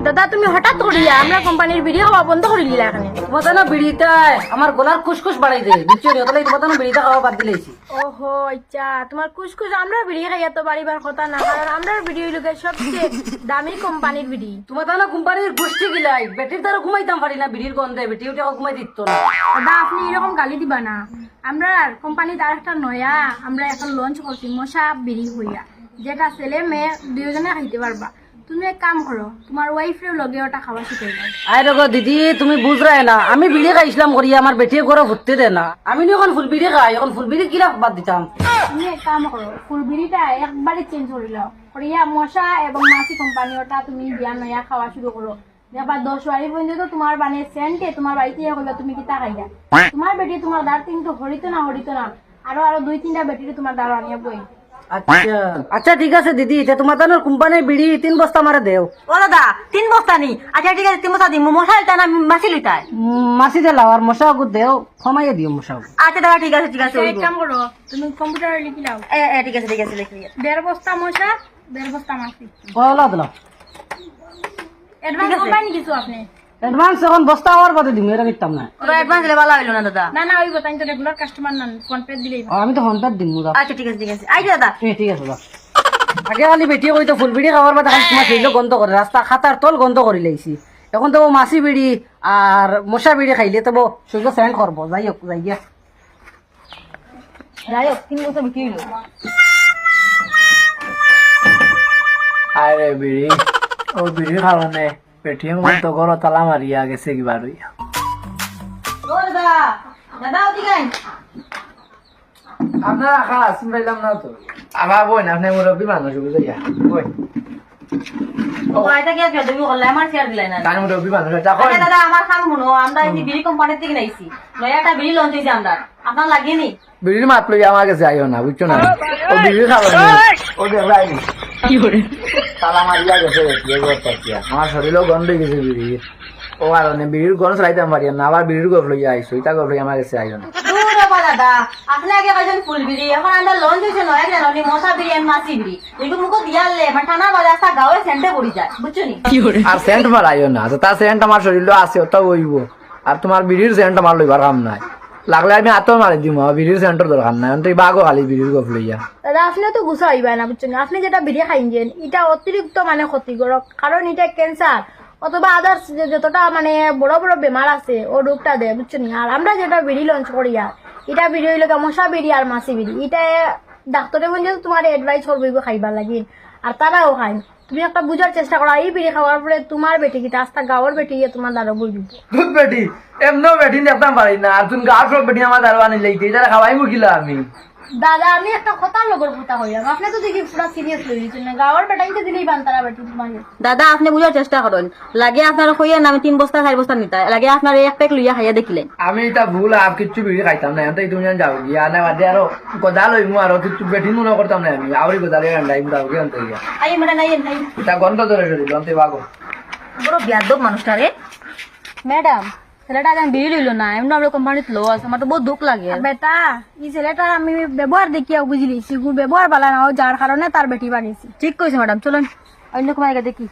দাদা তুমি হঠাৎ করিয়া আমরা কোম্পানির ভিডিও খাওয়া বন্ধ করে দিলা এখানে। তোমার না বিড়িটাই আমার গলার খুশখুশ বাড়াই দেয় বুঝছো নি, তাহলে তোমার না বিড়িটা খাওয়া বাদ দিলেছি। ওহো আচ্ছা, তোমার কুসকুস আমরা বিড়ি খাইয়া তো বাড়িবার কথা না, কারণ আমরা ভিডিও লোকে সবচেয়ে দামি কোম্পানির বিড়ি। তোমার না কোম্পানির গোষ্ঠী গিলাই বেটির দ্বারা ঘুমাইতাম পারি না, বিড়ির গন্ধে বেটি ওটা ঘুমাই দিত না। দাদা আপনি এরকম গালি দিবা না। আমরা কোম্পানিতে আরেকটা নয়া আমরা এখন লঞ্চ করছি মশা বিড়ি হইয়া, যেটা ছেলে মেয়ে দুজনে খাইতে পারবা। তুমি এক কাম করো, তোমার ওয়াইফের লগে ওটা খাওয়া শিখাই দাও। আয় রগো দিদি তুমি বুঝরাই না, আমি বিড়ি খাইছিলাম করিয়া আমার বেটিয়ে ঘরে ভরতে দে না। আমি এখন ফুল বিড়ি খাই, এখন ফুল বিড়ি কিরা বাদ দিতাম। তুমি এক কাম করো, ফুল বিড়িটা একবারে চেঞ্জ করে দাও, করিয়া মশা এবং মাছি কোম্পানি ওটা তুমি দিয়া নয়া খাওয়া শুরু করো। এবার 10 বাড়ি পর্যন্ত তোমার বানিয়ে সেন্টে তোমার বাড়িতে হলে তুমি কিতা খাইয়া। তোমার বেটি তোমার দাঁড় কিন্তু হরিত না আরো 2-3টা বেটিরে তোমার দাঁড় আনিয়া বই। আচ্ছা আচ্ছা ঠিক আছে দিদি, এটা তোমার তানোর কোম্পানির বিড়ি 3 বস্তা মারে দেও। ও দাদা 3 বস্তা নি? আচ্ছা ঠিক আছে 3 বস্তা দিই। মশা লিতা না মাছি লিতায়? মাসি দে লাও আর মশা দেও, কমাইয়ে দিও মশা। আচ্ছা দাদা ঠিক আছে এক কাম করো, তুমি কম্পিউটারে লিখি দাও। ঠিক আছে লিখি। 1.5 বস্তা মশা, 1.5 বস্তা মাছি। বলা দিলাম অ্যাডভান্স কোম্পানি কিছু আপনি? অ্যাডভান্স এখন বস্তা হওয়ার বাদে দিম, এটা দিতাম না। ওরা অ্যাডভান্স দিলে ভালো হইলো না দাদা। না ওই কথা তো রেগুলার কাস্টমার না, ফোন পে দিলেই ও, আমি তো ফোনপে দিম মুদা। আচ্ছা ঠিক আছে আই দাদা। ঠিক আছে দাদা। আগে খালি বেটিয়ে কইতো ফুল বিড়ি খাওয়ার বাদে খালি তোমার শরীর গন্ধ করে, রাস্তা খাতার তল গন্ধ করে লাইছি। এখন তো মাছি বিড়ি আর মশা বিড়ি খাইলে তো শরীর সেন্ট করবো। যাই হোক 3 বস্তা বিক্রি হইলো। আরে বিড়ি ও বিড়ি খাওয়ানে পেটিএম তো ঘর তালা মারিয়া গেছে কিবার হইয়া। ও দাদা ওদিকে আইন। আপনারা খাস শুনলাম না তো। আমার বোন আপনি মুরব্বী মানুষ বুঝাইয়া বোন ও আইতা কি আছে তুমি বললে আমার শেয়ার দিলাই না। কান মুরব্বী মানুষ এটা আচ্ছা দাদা আমার কাম শুনো, আমরা এই বিড়ি কোম্পানি থেকে নাইছি, নয়াটা বিড়ি লঞ্চ হইছে আমরা, আপনার লাগেনি? বিড়ির মাত লইয়া আমার কাছে আইও না বুঝছো না, ও বিড়ি খাওয়ানে ও দেখলাই কি করে তালা মারিয়া গেছে আমার শরীরও গন্ধ হয়ে গেছে বিড়ির। ও আর বিড়ির গন্ধ চালাইতাম পারি না, আবার বিড়ির গপ লইয়া আইসো, এটা গপ লইয়া আমার কাছে আইও না। দাদা আপনি আগে পাইছেন ফুল বিড়ি, এখন আমরা লঞ্চ হয়েছে নয়া জানি মশা বিড়ি আর মাছি বিড়ি, এগুলো মুখ দিয়ালে মানে টানা বাজার গাঁয়ে সেন্টে পড়ি যায় বুঝছো নি। আর সেন্ট মারাইও না, তার সেন্ট আমার শরীর আছে ওটা হইব, আর তোমার বিড়ির সেন্ট আমার লইবার কাম নাই, লাগলে আমি হাতও মারি দিব, বিড়ির সেন্টের দরকার নাই, তুই বাঘও খালি বিড়ির গপ লইয়া। দাদা আপনি তো গুছা হইবা না বুঝছেন, আপনি যেটা বিড়ি খাইছেন এটা অতিরিক্ত মানে ক্ষতিকারক, কারণ এটা ক্যান্সার অথবা আদার্স যতটা মানে বড় বড় বেমার আছে ও রোগটা দেয় বুঝছেন। আর আমরা যেটা বিড়ি লঞ্চ করি আর এটা বিড়ি হইলে মশা বিড়ি আর মাছি বিড়ি, এটা ডাক্তারে বলছে তোমার এডভাইস করবো খাইবার লাগিন, আর তারাও খায়। তুমি একটা বুঝার চেষ্টা করো, এই বিড়ি খাওয়ার পরে তোমার বেটি কি আস্তা গাঁৱৰ বেটি তোমার দাঁড়ো বই দিব। দুধ বেটি এমনও বেটি দেখতাম পারি না, আর তুমি গাছ বেটি আমার দাঁড়ো আনি লাইতে, এটা খাওয়াই মুখিলা আমি। দাদা আমি একটা কথার লগর কথা হইলাম, আপনি তো দেখি পুরা সিরিয়াস লই দিচ্ছেন না, গাঁৱৰ বেটাইতে দিলেই বান্তারা বেটি তোমার। দাদা আপনি বুঝার চেষ্টা করেন, লাগে আপনার কইয়া না আমি 3 বস্তা 4 বস্তা নিতা, লাগে আপনার এক প্যাক লইয়া খাইয়া দেখিলেন। আমি এটা ভুল আর কিচ্ছু বিড়ি খাইতাম না, এখন তুমি যাও গিয়া না বাদে আরো গদা লইমু, আরো কিচ্ছু বেটি মনে করতাম না আমি, আউরি গদা লইয়া আনলাম দাও কি আনতে গিয়া আই মানে নাই এটা গন্ধ ধরে শরীর অন্তে বাগো বড় বিয়াদব মানুষটা রে। ম্যাডাম ছেলেটা আমি বিড়ি লইলো না, এমন আমরা কোম্পানিতে লো আছে, আমার তো বহুত দুঃখ লাগে। বেটা এই ছেলেটার আমি ব্যবহার দেখিয়া বুঝলি ব্যবহার বালা না, যার কারণে তার বেটি বানিয়েছি। ঠিক কইছে ম্যাডাম, চলুন অন্য কোম্পানিকে দেখি।